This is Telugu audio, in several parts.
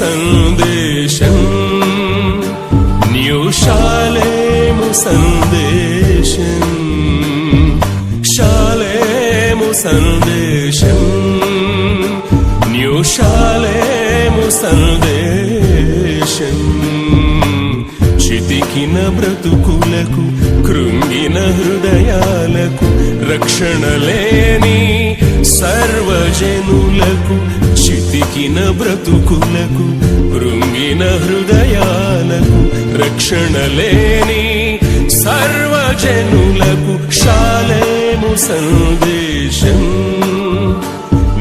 సందేశం న్యూ షాలేము సందేశం, షాలేము సందేశం, న్యూ షాలేము సందేశం. చితికిన బ్రతుకులకు, కృంగిన హృదయాలకు, రక్షణ లేని సర్వజనులకు, చితికిన బ్రతుకులకు, కృంగిన హృదయాలకు, రక్షణ లేని సర్వజనులకు షాలేము సందేశం,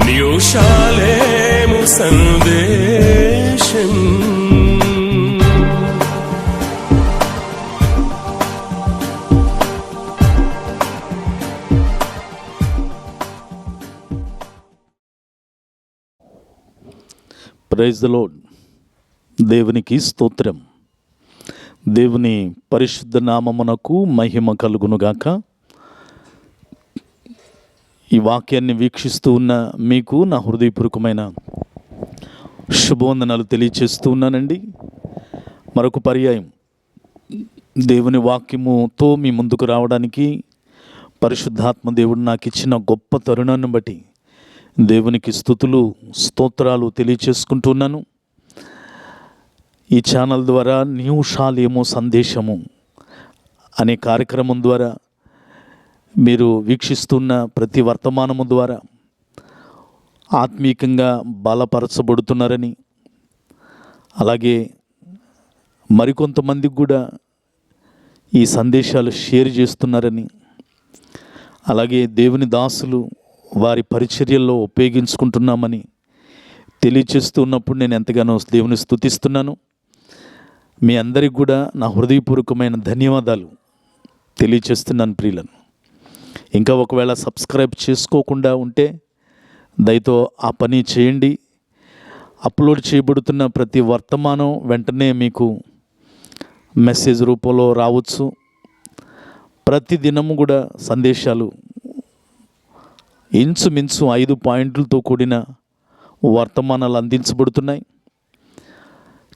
న్యూ షాలేము సందేశం. Praise the lord. దేవునికి స్తోత్రం. దేవుని పరిశుద్ధ నామమునకు మహిమ కలుగునుగాక. ఈ వాక్యాన్ని వీక్షిస్తూ ఉన్న మీకు నా హృదయపూర్వకమైన శుభవందనాలు తెలియచేస్తూ ఉన్నానండి. మరొక పర్యాయం దేవుని వాక్యముతో మీ ముందుకు రావడానికి పరిశుద్ధాత్మ దేవుడు నాకు ఇచ్చిన గొప్ప తరుణాన్ని బట్టి దేవునికి స్తుతులు స్తోత్రాలు తెలియచేసుకుంటున్నాను. ఈ ఛానల్ ద్వారా న్యూ షాలేము సందేశము అనే కార్యక్రమం ద్వారా మీరు వీక్షిస్తున్న ప్రతి వర్తమానము ద్వారా ఆత్మీయంగా బలపరచబడుతున్నారని, అలాగే మరికొంతమందికి కూడా ఈ సందేశాలు షేర్ చేస్తున్నారని, అలాగే దేవుని దాసులు వారి పరిచర్యల్లో ఉపయోగించుకుంటున్నామని తెలియచేస్తున్నప్పుడు నేను ఎంతగానో దేవుని స్తుతిస్తున్నాను. మీ అందరికి కూడా నా హృదయపూర్వకమైన ధన్యవాదాలు తెలియచేస్తున్నాను ప్రియులను. ఇంకా ఒకవేళ సబ్స్క్రైబ్ చేసుకోకుండా ఉంటే దయతో ఆ పని చేయండి. అప్లోడ్ చేయబడుతున్న ప్రతి వర్తమానం వెంటనే మీకు మెసేజ్ రూపంలో రావచ్చు. ప్రతి దినము కూడా సందేశాలు ఇంచుమించు 5 పాయింట్లతో కూడిన వర్తమానాలు అందించబడుతున్నాయి.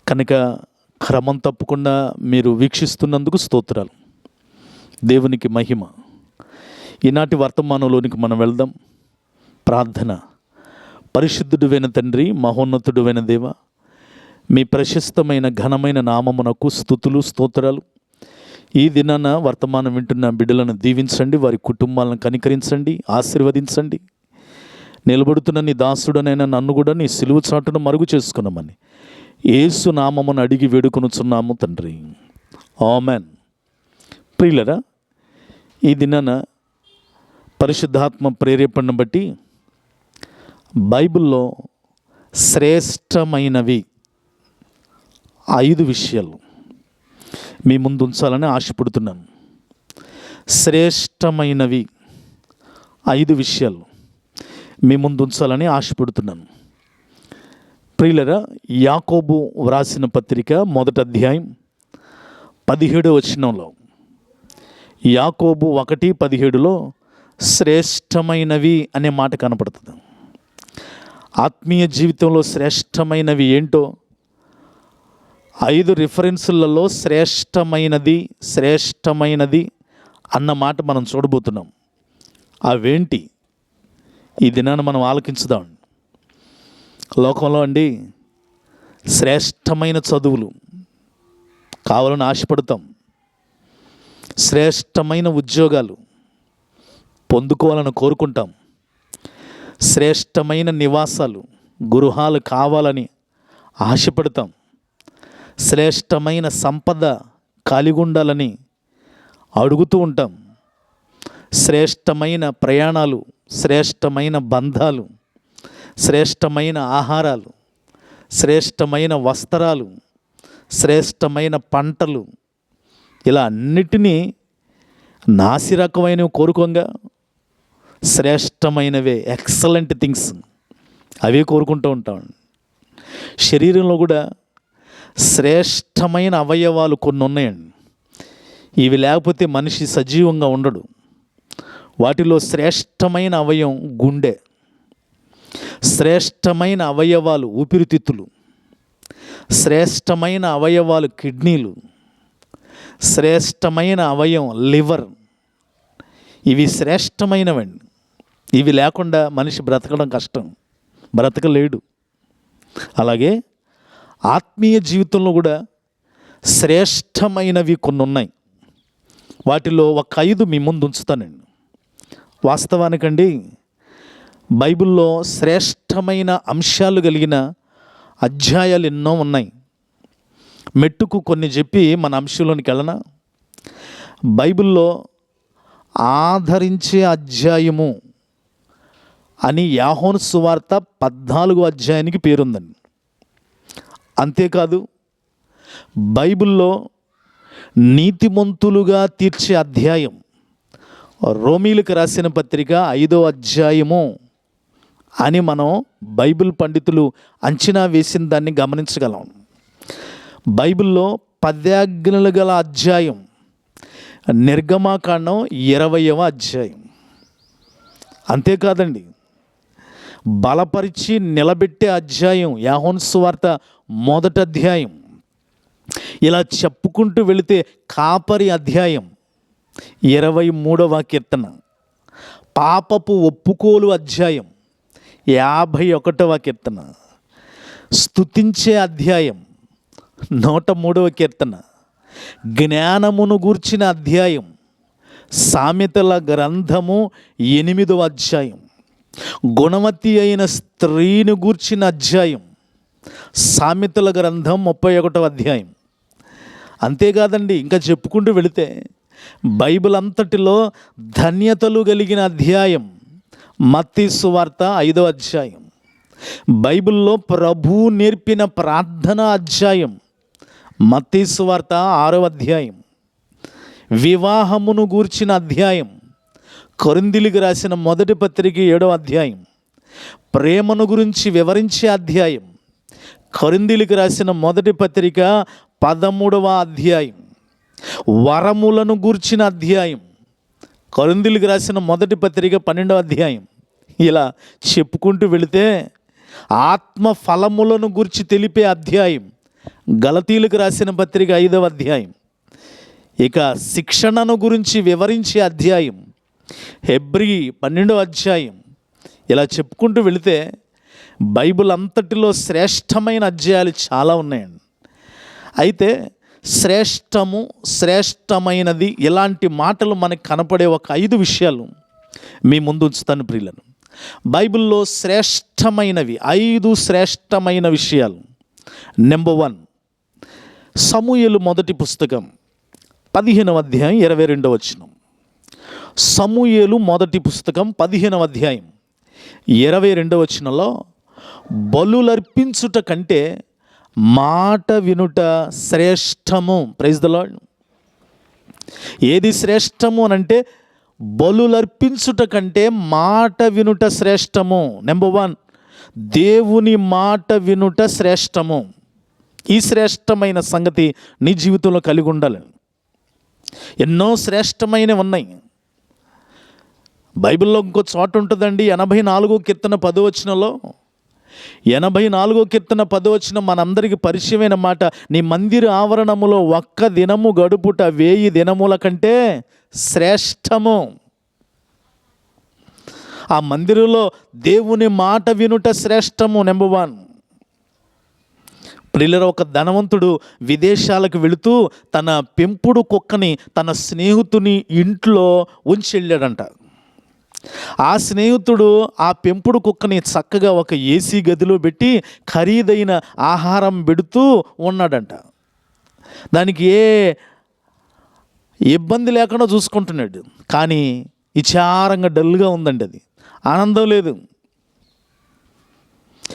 కనుక క్రమం తప్పకుండా మీరు వీక్షిస్తున్నందుకు స్తోత్రాలు. దేవునికి మహిమ. ఈనాటి వర్తమానంలోనికి మనం వెళ్దాం. ప్రార్థన. పరిశుద్ధుడైన తండ్రి, మహోన్నతుడైన దేవ, మీ ప్రశస్తమైన ఘనమైన నామమునకు స్తుతులు స్తోత్రాలు. ఈ దినాన వర్తమానం వింటున్న బిడ్డలను దీవించండి, వారి కుటుంబాలను కనికరించండి, ఆశీర్వదించండి. నిలబడుతున్న నీ దాసుడనైనా నన్ను కూడా నీ సిలువ చాటును మరుగు చేసుకున్నామని యేసు నామమును అడిగి వేడుకొనుచున్నాము తండ్రి. ఆమెన్. ప్రియులరా, ఈ దినాన పరిశుద్ధాత్మ ప్రేరేపణను బట్టి బైబిల్లో శ్రేష్టమైనవి 5 విషయాలు మీ ముందు ఉంచాలని ఆశపడుతున్నాను. శ్రేష్టమైనవి 5 విషయాలు మీ ముందు ఉంచాలని ఆశపడుతున్నాను. ప్రియులరా, యాకోబు వ్రాసిన పత్రిక 1వ అధ్యాయం 17వ వచనంలో, యాకోబు 1:17లో శ్రేష్టమైనవి అనే మాట కనపడుతుంది. ఆత్మీయ జీవితంలో శ్రేష్టమైనవి ఏంటో 5 రిఫరెన్సులలో శ్రేష్టమైనది అన్న మాట మనం చూడబోతున్నాం. అవేంటి ఈ దినాన మనం ఆలకించుదాం. లోకంలో అండి శ్రేష్టమైన చదువులు కావాలని ఆశపడతాం, శ్రేష్టమైన ఉద్యోగాలు పొందుకోవాలని కోరుకుంటాం, శ్రేష్టమైన నివాసాలు గృహాలు కావాలని ఆశపడతాం, శ్రేష్టమైన సంపద కలిగి ఉండాలని అడుగుతూ ఉంటాం, శ్రేష్టమైన ప్రయాణాలు, శ్రేష్టమైన బంధాలు, శ్రేష్టమైన ఆహారాలు, శ్రేష్టమైన వస్త్రాలు, శ్రేష్టమైన పంటలు, ఇలా అన్నిటినీ నాసిరకమైనవి కోరుకోంగా శ్రేష్టమైనవే, ఎక్సలెంట్ థింగ్స్ అవే కోరుకుంటూ ఉంటాం. శరీరంలో కూడా శ్రేష్టమైన అవయవాలు కొన్ని ఉన్నాయండి. ఇవి లేకపోతే మనిషి సజీవంగా ఉండడు. వాటిలో శ్రేష్టమైన అవయవం గుండె, శ్రేష్టమైన అవయవాలు ఊపిరితిత్తులు, శ్రేష్టమైన అవయవాలు కిడ్నీలు, శ్రేష్టమైన అవయవం లివర్. ఇవి శ్రేష్టమైనవండి. ఇవి లేకుండా మనిషి బ్రతకడం కష్టం, బ్రతకలేడు. అలాగే ఆత్మీయ జీవితంలో కూడా శ్రేష్టమైనవి కొన్ని ఉన్నాయి. వాటిలో ఒక 5 మీ ముందు ఉంచుతానండి. వాస్తవానికండి బైబిల్లో శ్రేష్టమైన అంశాలు కలిగిన అధ్యాయాలు ఎన్నో ఉన్నాయి. మెట్టుకు కొన్ని చెప్పి మన అంశంలోనికి వెళ్ళనా? బైబిల్లో ఆదరించే అధ్యాయము అని యోహాను సువార్త 14వ అధ్యాయానికి పేరుందండి. అంతేకాదు బైబిల్లో నీతిమంతులుగా తీర్చే అధ్యాయం రోమీలకు రాసిన పత్రిక 5వ అధ్యాయము అని మనం బైబిల్ పండితులు అంచనా వేసిన దాన్ని గమనించగలం. బైబిల్లో 10 ఆజ్ఞలు గల అధ్యాయం నిర్గమాకాండం 20వ అధ్యాయం. అంతేకాదండి బలపరిచి నిలబెట్టే అధ్యాయం యోహాను సువార్త 1వ అధ్యాయం. ఇలా చెప్పుకుంటూ వెళితే కాపరి అధ్యాయం 23వ కీర్తన, పాపపు ఒప్పుకోలు అధ్యాయం 51వ కీర్తన, స్తుతించే అధ్యాయం 103వ కీర్తన, జ్ఞానమును గూర్చిన అధ్యాయం సామెతల గ్రంథము 8వ అధ్యాయం, గుణవతి అయిన స్త్రీని గూర్చిన అధ్యాయం సామెతల గ్రంథం 31వ అధ్యాయం. అంతేకాదండి ఇంకా చెప్పుకుంటూ వెళితే బైబిల్ అంతటిలో ధన్యతలు కలిగిన అధ్యాయం మత్తయి సువార్త 5వ అధ్యాయం. బైబిల్లో ప్రభువు నేర్పిన ప్రార్థన అధ్యాయం మత్తయి సువార్త 6వ అధ్యాయం. వివాహమును గూర్చిన అధ్యాయం కొరింథీయులకు రాసిన 1వ పత్రిక 7వ అధ్యాయం. ప్రేమను గురించి వివరించే అధ్యాయం కొరింథీయులకు రాసిన 1వ పత్రిక 13వ అధ్యాయం. వరములను గూర్చిన అధ్యాయం కొరింథీయులకు రాసిన 1వ పత్రిక 12వ అధ్యాయం. ఇలా చెప్పుకుంటూ వెళితే ఆత్మ ఫలములను గూర్చి తెలిపే అధ్యాయం గలతీయులకు రాసిన పత్రిక 5వ అధ్యాయం. ఇక శిక్షణను గురించి వివరించే అధ్యాయం హెబ్రీ 12వ అధ్యాయం. ఇలా చెప్పుకుంటూ వెళితే బైబిల్ అంతటిలో శ్రేష్టమైన అధ్యాయాలు చాలా ఉన్నాయండి. అయితే శ్రేష్టము, శ్రేష్టమైనది ఇలాంటి మాటలు మనకు కనపడే ఒక 5 విషయాలు మీ ముందు ఉంచుతాను ప్రియులను. బైబిల్లో శ్రేష్టమైనవి 5 శ్రేష్టమైన విషయాలు. నెంబర్ 1, సమూయేలు మొదటి పుస్తకం 15వ అధ్యాయం 22వ వచనం. సమూయేలు మొదటి పుస్తకం 15వ అధ్యాయం 22వ వచనంలో బలులర్పించుట కంటే మాట వినుట శ్రేష్టము. Praise the lord. ఏది శ్రేష్టము అని అంటే బలులర్పించుట కంటే మాట వినుట శ్రేష్టము. నెంబర్ 1, దేవుని మాట వినుట శ్రేష్టము. ఈ శ్రేష్టమైన సంగతి నీ జీవితంలో కలిగి ఉండాలి. ఎన్నో శ్రేష్టమైనవి ఉన్నాయి. బైబిల్లో ఇంకో చోట ఉంటుందండి 84వ కీర్తన 10వ వచనంలో. 84వ కీర్తన 10వ వచనం మనందరికీ పరిచయమైన మాట. నీ మందిర ఆవరణములో ఒక్క దినము గడుపుట 1000 దినముల కంటే శ్రేష్టము. ఆ మందిరంలో దేవుని మాట వినుట శ్రేష్టము. నెంబర్ 1. ప్రియులారా, ఒక ధనవంతుడు విదేశాలకు వెళుతూ తన పెంపుడు కుక్కని తన స్నేహితుని ఇంట్లో ఉంచి వెళ్ళాడంట. ఆ స్నేహితుడు ఆ పెంపుడు కుక్కని చక్కగా ఒక ఏసీ గదిలో పెట్టి ఖరీదైన ఆహారం పెడుతూ ఉన్నాడంట. దానికి ఏ ఇబ్బంది లేకుండా చూసుకుంటున్నాడు. కానీ విచారంగా డల్గా ఉందండి. అది ఆనందం లేదు.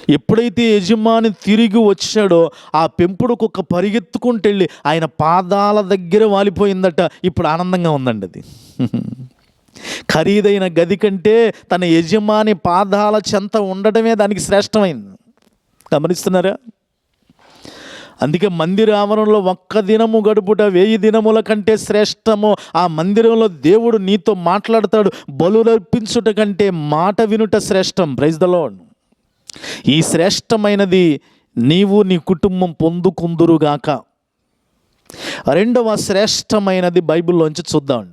ఎప్పుడైతే యజమాని తిరిగి వచ్చాడో ఆ పెంపుడు కుక్క పరిగెత్తుకుంటూ వెళ్ళి ఆయన పాదాల దగ్గర వాలిపోయిందట. ఇప్పుడు ఆనందంగా ఉందండి అది. ఖరీదైన గది కంటే తన యజమాని పాదాల చెంత ఉండడమే దానికి శ్రేష్టమైంది. గమనిస్తున్నారా? అందుకే మందిర ఆవరణలో ఒక్క దినము గడుపుట 1000 దినముల కంటే శ్రేష్టము. ఆ మందిరంలో దేవుడు నీతో మాట్లాడతాడు. బలులర్పించుట కంటే మాట వినుట శ్రేష్టం. Praise the lord. ఈ శ్రేష్టమైనది నీవు నీ కుటుంబం పొందుకుందురుగాక. రెండవ శ్రేష్టమైనది బైబిల్లోంచి చూద్దాం.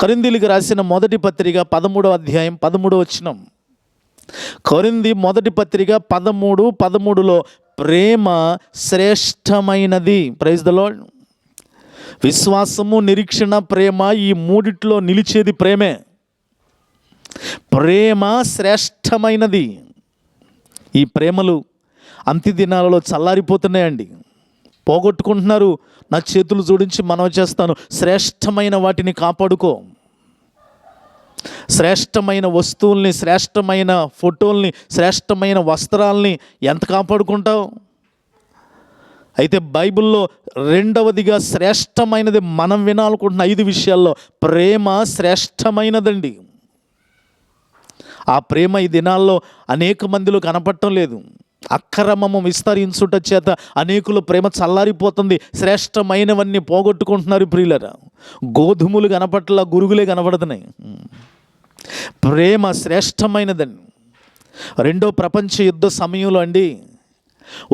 కొరింథీయులకు రాసిన మొదటి పత్రిక 13వ అధ్యాయం 13వ వచనం. కొరింథీ మొదటి పత్రిక 13:13లో ప్రేమ శ్రేష్టమైనది. Praise the lord. విశ్వాసము, నిరీక్షణ, ప్రేమ, ఈ మూడిట్లో నిలిచేది ప్రేమే. ప్రేమ శ్రేష్టమైనది. ఈ ప్రేమలు అంత్య దినాలలో చల్లారిపోతున్నాయండి. పోగొట్టుకుంటున్నారు. నా చేతులు జోడించి మనవి చేస్తాను, శ్రేష్టమైన వాటిని కాపాడుకో. శ్రేష్టమైన వస్తువుల్ని, శ్రేష్టమైన ఫోటోల్ని, శ్రేష్టమైన వస్త్రాల్ని ఎంత కాపాడుకుంటావు? అయితే బైబిల్లో రెండవదిగా శ్రేష్టమైనది మనం వినాలనుకుంటున్న 5 విషయాల్లో ప్రేమ శ్రేష్టమైనదండి. ఆ ప్రేమ ఈ దినాల్లో అనేక మందిలో కనపడటం లేదు. అక్రమము విస్తరించుట చేత అనేకుల ప్రేమ చల్లారిపోతుంది. శ్రేష్టమైనవన్నీ పోగొట్టుకుంటున్నారు ప్రియులరా. గోధుమలు కనపట్ల, గురుగులే కనపడుతున్నాయి. ప్రేమ శ్రేష్టమైనదండి. రెండో ప్రపంచ యుద్ధ సమయంలో అండి,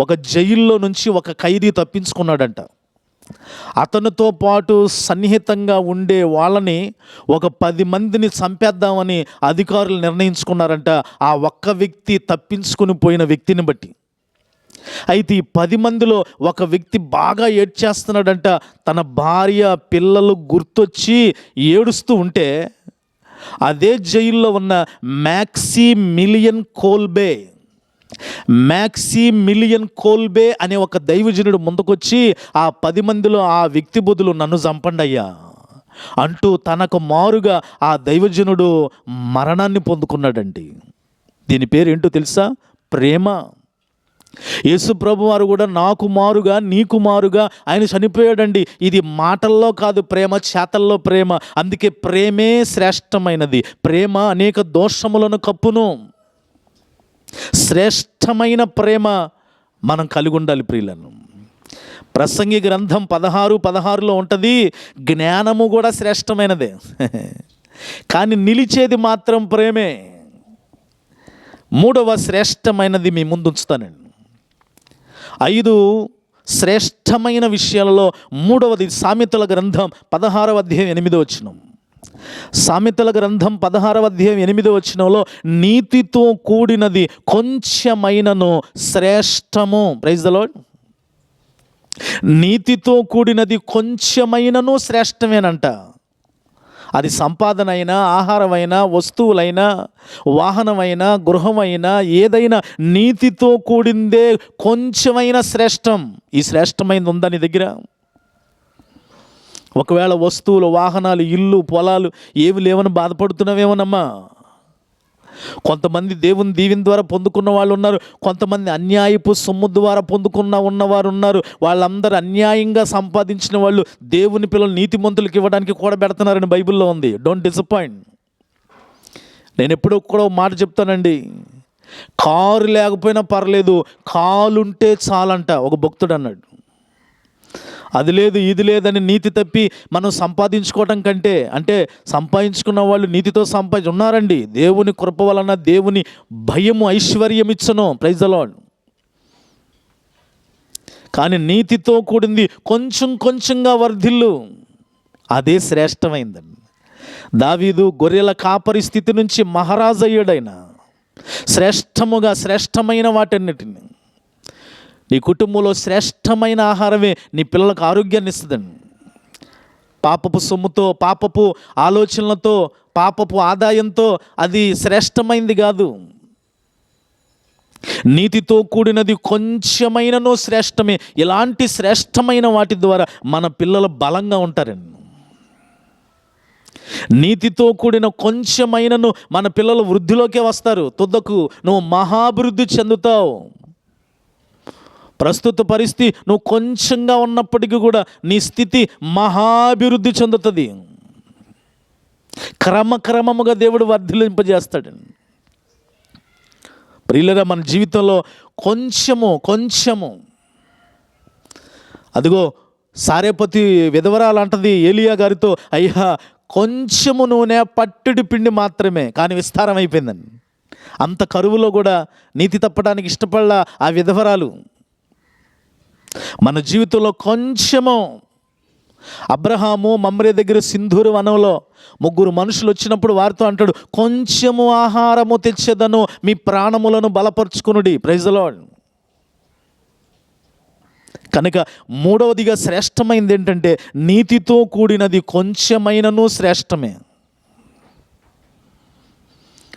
ఒక జైల్లో నుంచి ఒక ఖైదీ తప్పించుకున్నాడంట. అతనితో పాటు సన్నిహితంగా ఉండే వాళ్ళని ఒక 10 మందిని చంపేద్దామని అధికారులు నిర్ణయించుకున్నారంట, ఆ ఒక్క వ్యక్తి తప్పించుకుని పోయిన వ్యక్తిని బట్టి. అయితే ఈ 10 మందిలో ఒక వ్యక్తి బాగా ఏడ్చేస్తున్నాడంట. తన భార్య, పిల్లలు గుర్తొచ్చి ఏడుస్తూ ఉంటే అదే జైల్లో ఉన్న మ్యాక్సిమిలియన్ కోల్బే అనే ఒక దైవజనుడు ముందుకొచ్చి ఆ 10 మందిలో ఆ వ్యక్తి బదులు నన్ను చంపండి అయ్యా అంటూ తనకు మారుగా ఆ దైవజనుడు మరణాన్ని పొందుకున్నాడండి. దీని పేరు ఏంటో తెలుసా? ప్రేమ. యేసు ప్రభు వారు కూడా నాకు మారుగా, నీకు మారుగా ఆయన చనిపోయాడండి. ఇది మాటల్లో కాదు ప్రేమ, చేతల్లో ప్రేమ. అందుకే ప్రేమే శ్రేష్టమైనది. ప్రేమ అనేక దోషములను కప్పును. శ్రేష్టమైన ప్రేమ మనం కలిగి ఉండాలి ప్రియులను. ప్రసంగి గ్రంథం 16:16లో ఉంటుంది, జ్ఞానము కూడా శ్రేష్టమైనదే, కానీ నిలిచేది మాత్రం ప్రేమే. మూడవ శ్రేష్టమైనది మీ ముందు ఉంచుతానండి. 5 శ్రేష్టమైన విషయాలలో మూడవది సామెతల గ్రంథం 16వ అధ్యాయం 8వ వచనం. సామెతల గ్రంథం 16వ అధ్యాయం 8వ వచనంలో నీతితో కూడినది కొంచెమైనను శ్రేష్టము. Praise the Lord. నీతితో కూడినది కొంచెమైనను శ్రేష్టమేనంట. అది సంపాదన అయినా, ఆహారమైనా, వస్తువులైనా, వాహనమైనా, గృహమైనా, ఏదైనా నీతితో కూడిందే కొంచెమైనా శ్రేష్టం. ఈ శ్రేష్టమైనది ఉందా నీ దగ్గర? ఒకవేళ వస్తువులు, వాహనాలు, ఇల్లు, పొలాలు ఏవి లేవని బాధపడుతున్నావేమోనమ్మా. కొంతమంది దేవుని దీవెన ద్వారా పొందుకున్న వాళ్ళు ఉన్నారు, కొంతమంది అన్యాయపు సొమ్ము ద్వారా ఉన్నవారు ఉన్నారు. వాళ్ళందరూ అన్యాయంగా సంపాదించిన వాళ్ళు దేవుని పిల్లలు నీతిమంతులకు ఇవ్వడానికి కూడా పెడుతున్నారని బైబిల్లో ఉంది. Don't disappoint. నేను ఎప్పుడూ కూడా మాట చెప్తానండి, కారు లేకపోయినా పర్లేదు, కాలుంటే చాలంట ఒక భక్తుడు అన్నాడు. అది లేదు ఇది లేదని నీతి తప్పి మనం సంపాదించుకోవటం కంటే, అంటే సంపాదించుకున్న వాళ్ళు నీతితో ఉన్నారండి. దేవుని కృప వలన దేవుని భయము ఐశ్వర్యం ఇచ్చను. Praise the lord. కానీ నీతితో కూడింది కొంచెం కొంచెంగా వర్ధిల్లు, అదే శ్రేష్టమైందండి. దావీదు గొర్రెల కాపరి స్థితి నుంచి మహారాజు అయ్యాడైన. శ్రేష్టమైన వాటన్నిటిని, నీ కుటుంబంలో శ్రేష్టమైన ఆహారమే నీ పిల్లలకు ఆరోగ్యాన్ని ఇస్తుందండి. పాపపు సొమ్ముతో, పాపపు ఆలోచనలతో, పాపపు ఆదాయంతో అది శ్రేష్టమైంది కాదు. నీతితో కూడినది కొంచెమైనను శ్రేష్టమే. ఇలాంటి శ్రేష్టమైన వాటి ద్వారా మన పిల్లలు బలంగా ఉంటారండి. నీతితో కూడిన కొంచెమైనను మన పిల్లలు వృద్ధిలోకే వస్తారు. తుదకు నువ్వు మహాభివృద్ధి చెందుతావు. ప్రస్తుత పరిస్థితి నువ్వు కొంచెంగా ఉన్నప్పటికీ కూడా నీ స్థితి మహాభివృద్ధి చెందుతుంది. క్రమక్రమముగా దేవుడు వర్ధిలింపజేస్తాడండి. ప్రియులరా, మన జీవితంలో కొంచెము అదిగో సారేపతి విధవరాలు అంటది ఏలియా గారితో, అయ్యా కొంచెము నూనె పట్టెడు పిండి మాత్రమే, కానీ విస్తారం అయిపోయిందండి. అంత కరువులో కూడా నీతి తప్పడానికి ఇష్టపడలా ఆ విధవరాలు. మన జీవితంలో కొంచెము. అబ్రహాము మమ్రే దగ్గర సింధూరు వనంలో 3 మనుషులు వచ్చినప్పుడు వారితో అంటాడు, కొంచెము ఆహారము తెచ్చేదను, మీ ప్రాణములను బలపరుచుకునుడి. Praise the lord. కనుక మూడవదిగా శ్రేష్టమైనది ఏంటంటే నీతితో కూడినది కొంచెమైనను శ్రేష్టమే.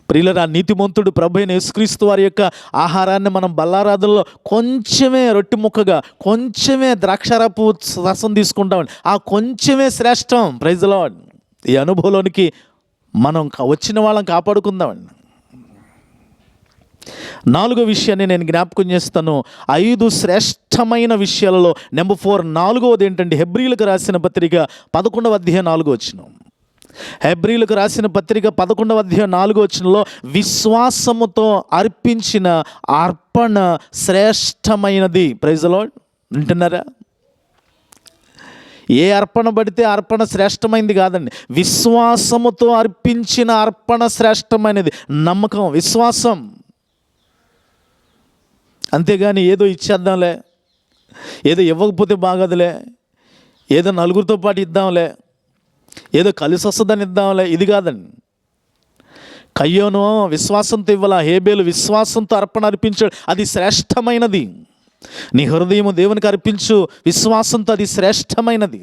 ప్రియులరా, నీతిమంతుడు ప్రభువైన యేసుక్రీస్తు వారి యొక్క ఆహారాన్ని మనం బల్లారాధనలో కొంచెమే రొట్టె ముక్కగా, కొంచెమే ద్రాక్షారపు రసం తీసుకుంటామండి. ఆ కొంచెమే శ్రేష్టం. Praise the lord. ఈ అనుభవంలోనికి మనం వచ్చిన వాళ్ళని కాపాడుకుందామండి. 4వ విషయాన్ని నేను జ్ఞాపకం చేస్తాను. 5 శ్రేష్టమైన విషయాలలో నెంబర్ 4, 4వది ఏంటంటే హెబ్రీలకు రాసిన పత్రిక 11వ అధ్యాయం 4వ వచనం. హెబ్రీలకు రాసిన పత్రిక 11వ అధ్యాయం 4వ వచనంలో విశ్వాసముతో అర్పించిన అర్పణ శ్రేష్టమైనది. Praise the lord. వింటున్నారా? ఏ అర్పణ పడితే అర్పణ శ్రేష్టమైనది కాదండి. విశ్వాసముతో అర్పించిన అర్పణ శ్రేష్టమైనది. నమ్మకం, విశ్వాసం. అంతేగాని ఏదో ఇచ్చేద్దాంలే, ఏదో ఇవ్వకపోతే బాగోదులే, ఏదో నలుగురితో పాటు ఇద్దాంలే, ఏదో కలిసి వస్తుందని ఇద్దాంలే, ఇది కాదండి. కయ్యోను విశ్వాసంతో ఇవ్వాల, హేబేలు విశ్వాసంతో అర్పణ అర్పించాడు, అది శ్రేష్టమైనది. నీ హృదయము దేవునికి అర్పించు విశ్వాసంతో, అది శ్రేష్టమైనది.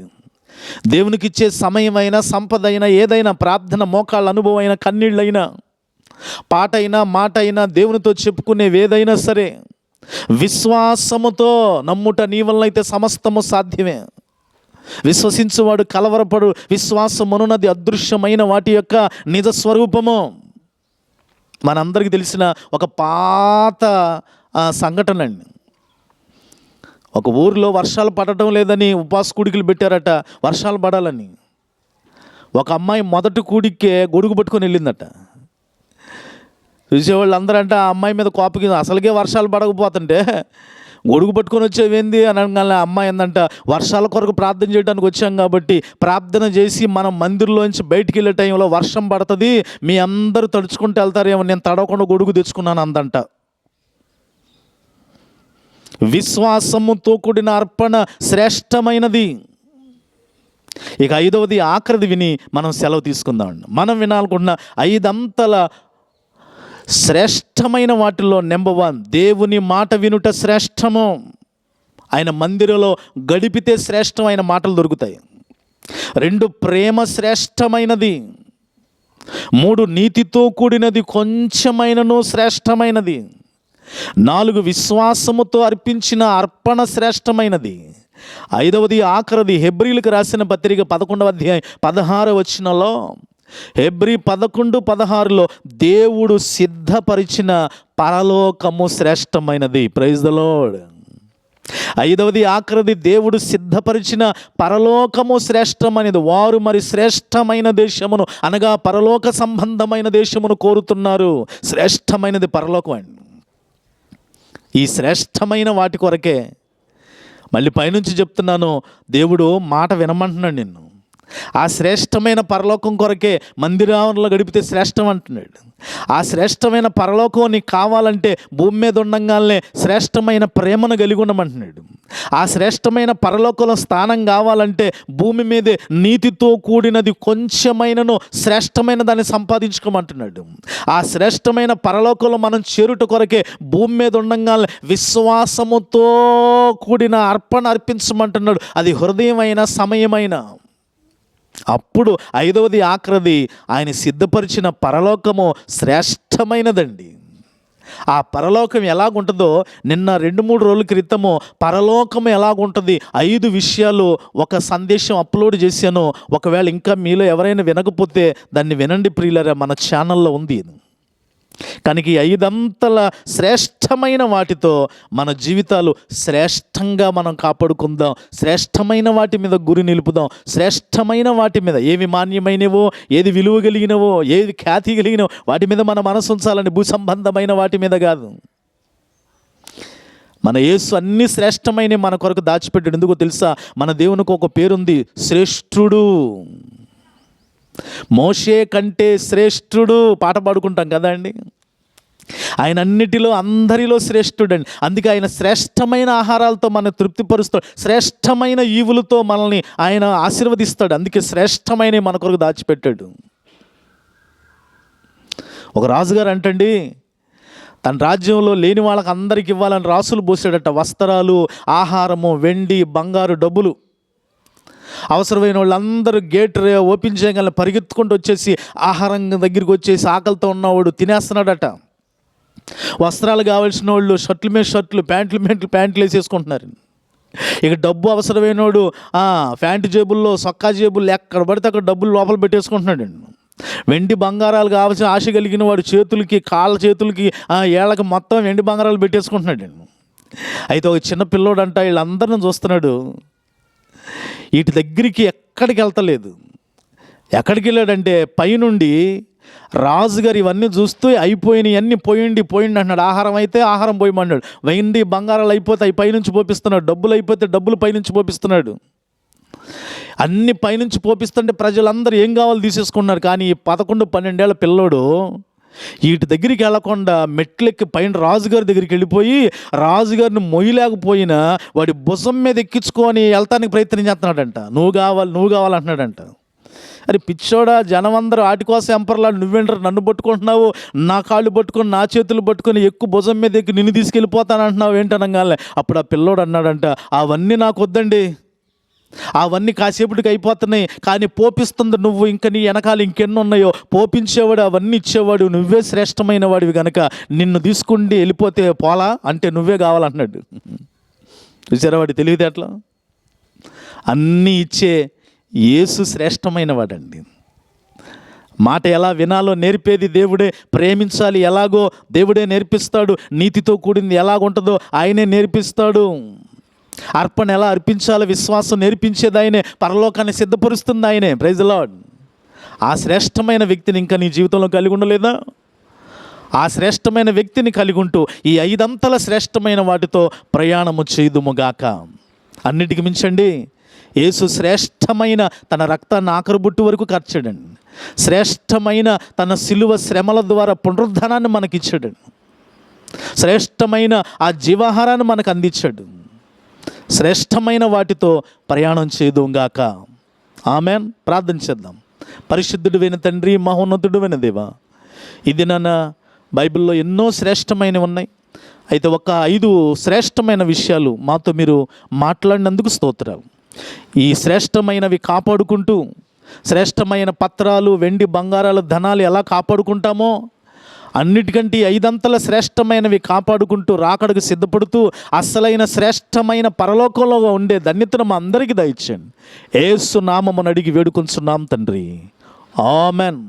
దేవునికి ఇచ్చే సమయమైనా, సంపద అయినా, ఏదైనా, ప్రార్థన, మోకాళ్ళ అనుభవం అయినా, కన్నీళ్ళైనా, పాట అయినా, మాట అయినా, దేవునితో చెప్పుకునేవి ఏదైనా సరే విశ్వాసముతో నమ్ముట నీ వలన అయితే సమస్తము సాధ్యమే. విశ్వసించువాడు కలవరపడు. విశ్వాసమునున్నది అదృశ్యమైన వాటి యొక్క నిజ స్వరూపము. మనందరికీ తెలిసిన ఒక పాత సంఘటన అండి. ఒక ఊరిలో వర్షాలు పడటం లేదని ఉపవాస కూడికలు పెట్టారట, వర్షాలు పడాలని. ఒక అమ్మాయి మొదటి కూడికే గొడుగు పట్టుకొని వెళ్ళిందట. చూసేవాళ్ళు అందరంటే ఆ అమ్మాయి మీద కోపకి, అసలుగే వర్షాలు పడకపోతుంటే గొడుగు పట్టుకొని వచ్చేవేంది అని అనగానే అమ్మాయి ఏందంట, వర్షాల కొరకు ప్రార్థన చేయడానికి వచ్చాం కాబట్టి ప్రార్థన చేసి మనం మందిరంలోంచి బయటికి వెళ్ళే టైంలో వర్షం పడుతుంది, మీ అందరూ తడుచుకుంటూ వెళ్తారేమో, నేను తడవకుండా గొడుగు తెచ్చుకున్నాను అందంట. విశ్వాసముతో కూడిన అర్పణ శ్రేష్టమైనది. ఇక 5వది ఆఖరిది విని మనం సెలవు తీసుకుందామండి. మనం వినాలనుకుంటున్న 5 అంతల శ్రేష్టమైన వాటిల్లో నెంబర్ 1 దేవుని మాట వినుట శ్రేష్టము. ఆయన మందిరంలో గడిపితే శ్రేష్టమైన మాటలు దొరుకుతాయి. 2 ప్రేమ శ్రేష్టమైనది. 3 నీతితో కూడినది కొంచెమైనను శ్రేష్టమైనది. 4 విశ్వాసముతో అర్పించిన అర్పణ శ్రేష్టమైనది. 5వది ఆఖరిది హెబ్రీలకు రాసిన పత్రిక 11వ అధ్యాయం 16వ వచనంలో, హెబ్రీ 11:16లో దేవుడు సిద్ధపరిచిన పరలోకము శ్రేష్టమైనది. Praise the Lord. 5వది ఆఖరిది దేవుడు సిద్ధపరిచిన పరలోకము శ్రేష్టమైనది. వారు మరి శ్రేష్టమైన దేశమును అనగా పరలోక సంబంధమైన దేశమును కోరుతున్నారు. శ్రేష్టమైనది పరలోకం అండి. ఈ శ్రేష్టమైన వాటి కొరకే మళ్ళీ పైనుంచి చెప్తున్నాను, దేవుడు మాట వినమంటున్నాడు నిన్ను. ఆ శ్రేష్టమైన పరలోకం కొరకే మందిరావరణలో గడిపితే శ్రేష్టం అంటున్నాడు. ఆ శ్రేష్టమైన పరలోకం నీకు కావాలంటే భూమి మీద ఉండంగానే శ్రేష్టమైన ప్రేమను కలిగి ఉండమంటున్నాడు. ఆ శ్రేష్టమైన పరలోకంలో స్థానం కావాలంటే భూమి మీదే నీతితో కూడినది కొంచెమైనను శ్రేష్టమైన దాన్ని సంపాదించుకోమంటున్నాడు. ఆ శ్రేష్టమైన పరలోకంలో మనం చేరుట కొరకే భూమి మీద ఉండంగానే విశ్వాసముతో కూడిన అర్పణ అర్పించమంటున్నాడు. అది హృదయమైన, సమయమైన. అప్పుడు 5వది ఆఖరిది ఆయన సిద్ధపరిచిన పరలోకము శ్రేష్టమైనదండి. ఆ పరలోకం ఎలాగుంటుందో నిన్న 2-3 రోజుల క్రితము పరలోకం ఎలాగుంటుంది 5 విషయాలు ఒక సందేశం అప్లోడ్ చేశాను. ఒకవేళ ఇంకా మీలో ఎవరైనా వినకపోతే దాన్ని వినండి ప్రియులారా, మన ఛానల్లో ఉంది. కనుక ఈ 5 అంతల శ్రేష్టమైన వాటితో మన జీవితాలు శ్రేష్టంగా మనం కాపాడుకుందాం. శ్రేష్టమైన వాటి మీద గురి నిలుపుదాం. శ్రేష్టమైన వాటి మీద, ఏవి మాన్యమైనవో, ఏది విలువ కలిగినవో, ఏది ఖ్యాతి కలిగినవో వాటి మీద మన మనసు ఉంచాలని, భూ సంబంధమైన వాటి మీద కాదు. మన యేసు అన్ని శ్రేష్టమైన మన కొరకు దాచిపెట్టాడు. ఎందుకో తెలుసా? మన దేవునికి ఒక పేరుంది, శ్రేష్ఠుడు. మోషే కంటే శ్రేష్ఠుడు పాట పాడుకుంటాం కదా అండి. ఆయన అన్నిటిలో అందరిలో శ్రేష్ఠుడండి. అందుకే ఆయన శ్రేష్టమైన ఆహారాలతో మనం తృప్తిపరుస్తాడు. శ్రేష్టమైన ఈవులతో మనల్ని ఆయన ఆశీర్వదిస్తాడు. అందుకే శ్రేష్టమైన మన కొరకు దాచిపెట్టాడు. ఒక రాజుగారు అంటండి, తన రాజ్యంలో లేని వాళ్ళకి అందరికి ఇవ్వాలని రాసులు పోసాడట. వస్త్రాలు, ఆహారము, వెండి, బంగారు, డబ్బులు. అవసరమైన వాళ్ళందరూ గేట్ ఓపెన్ చేయగల పరిగెత్తుకుంటూ వచ్చేసి ఆహారం దగ్గరికి వచ్చేసి ఆకలితో ఉన్నవాడు తినేస్తున్నాడట. వస్త్రాలు కావాల్సిన వాళ్ళు షర్ట్ల మీద షర్ట్లు, ప్యాంట్లు వేసేసుకుంటున్నారు. ఇక డబ్బు అవసరమైన వాడు ప్యాంటు జేబుల్లో, సొక్కా జేబుల్లో ఎక్కడ పడితే అక్కడ డబ్బులు లోపల పెట్టేసుకుంటున్నాడు. వెండి బంగారాలు కావాల్సిన ఆశ కలిగిన వాడు చేతులకి, కాళ్ళ చేతులకి, ఏళ్ళకి మొత్తం వెండి బంగారాలు పెట్టేసుకుంటున్నాడు. అయితే ఒక చిన్న పిల్లోడు అంట వీళ్ళందరిని చూస్తున్నాడు. వీటి దగ్గరికి ఎక్కడికి వెళ్తలేదు. ఎక్కడికి వెళ్ళాడంటే పైనుండి రాజుగారు ఇవన్నీ చూస్తూ అయిపోయినాయి, అన్నీ పోయిండి అంటున్నాడు. ఆహారం అయితే ఆహారం పోయమన్నాడు. వెండి బంగారాలు అయిపోతే అవి పైనుంచి పోపిస్తున్నాడు. డబ్బులు అయిపోతే డబ్బులు పైనుంచి పోపిస్తున్నాడు. అన్ని పైనుంచి పోపిస్తుంటే ప్రజలందరూ ఏం కావాలో తీసేసుకున్నారు. కానీ ఈ 11-12 ఏళ్ల పిల్లోడు వీటి దగ్గరికి వెళ్ళకుండా మెట్లెక్కి పైన రాజుగారి దగ్గరికి వెళ్ళిపోయి రాజుగారిని మొయ్యలేకపోయినా వాడి భుజం మీద ఎక్కించుకొని వెళ్తానికి ప్రయత్నం చేస్తున్నాడంట. నువ్వు కావాలి అంటున్నాడంట. అరే పిచ్చోడా, జనం అందరూ వాటి కోసం ఎంపర్లాడు, నువ్వేంటారు నన్ను పట్టుకుంటున్నావు, నా కాళ్ళు పట్టుకొని నా చేతులు పట్టుకొని ఎక్కువ భుజం మీద ఎక్కి నిన్ను తీసుకెళ్ళిపోతానంటున్నావు ఏంటనగానే అప్పుడు ఆ పిల్లోడు అన్నాడంట, అవన్నీ నాకు వద్దండి, అవన్నీ కాసేపటికి అయిపోతున్నాయి, కానీ పోపిస్తుంది నువ్వు, ఇంకా నీ వెనకాల ఇంకెన్ని ఉన్నాయో పోపించేవాడు, అవన్నీ ఇచ్చేవాడు, నువ్వే శ్రేష్టమైన వాడివి కనుక నిన్ను తీసుకుండి వెళ్ళిపోతే పోలా అంటే నువ్వే కావాలంటున్నాడు. చూసారా వాడి తెలివితేటలు? అన్నీ ఇచ్చే యేసు శ్రేష్టమైన వాడండి. మాట ఎలా వినాలో నేర్పేది దేవుడే. ప్రేమించాలి ఎలాగో దేవుడే నేర్పిస్తాడు. నీతితో కూడింది ఎలాగుంటుందో ఆయనే నేర్పిస్తాడు. అర్పణ ఎలా అర్పించాలో విశ్వాసం నేర్పించేది ఆయనే. పరలోకాన్ని సిద్ధపరుస్తుంది ఆయనే. Praise the lord. ఆ శ్రేష్టమైన వ్యక్తిని ఇంకా నీ జీవితంలో కలిగి ఉండలేదా? ఆ శ్రేష్టమైన వ్యక్తిని కలిగి ఉంటూ ఈ 5 అంతల శ్రేష్టమైన వాటితో ప్రయాణము చేయుదుముగాక. అన్నిటికి మించండి, యేసు శ్రేష్టమైన తన రక్తాన్ని ఆఖరు బొట్టు వరకు ఖర్చాడండి. శ్రేష్టమైన తన సిలువ శ్రమల ద్వారా పునరుద్ధానాన్ని మనకిచ్చాడండి. శ్రేష్టమైన ఆ జీవాహారాన్ని మనకు అందించాడు. శ్రేష్టమైన వాటితో ప్రయాణం చేయుదుగాక. ఆమెన్. ప్రార్థన చేద్దాం. పరిశుద్ధుడైన తండ్రి, మహోన్నతుడైన దేవా, ఇది నాన్న బైబిల్లో ఎన్నో శ్రేష్టమైనవి ఉన్నాయి. అయితే ఒక 5 శ్రేష్టమైన విషయాలు మాతో మీరు మాట్లాడినందుకు స్తోత్రాలు. ఈ శ్రేష్టమైనవి కాపాడుకుంటూ, శ్రేష్టమైన పత్రాలు, వెండి బంగారాల ధనాలు ఎలా కాపాడుకుంటామో అన్నిటికంటే 5 అంతల శ్రేష్టమైనవి కాపాడుకుంటూ రాకడకు సిద్ధపడుతూ అసలైన శ్రేష్టమైన పరలోకంలో ఉండే ధన్యతను మా అందరికీ దయచేయండి. యేసు నామమున అడిగి వేడుకొంచున్నాం తండ్రి. ఆమెన్.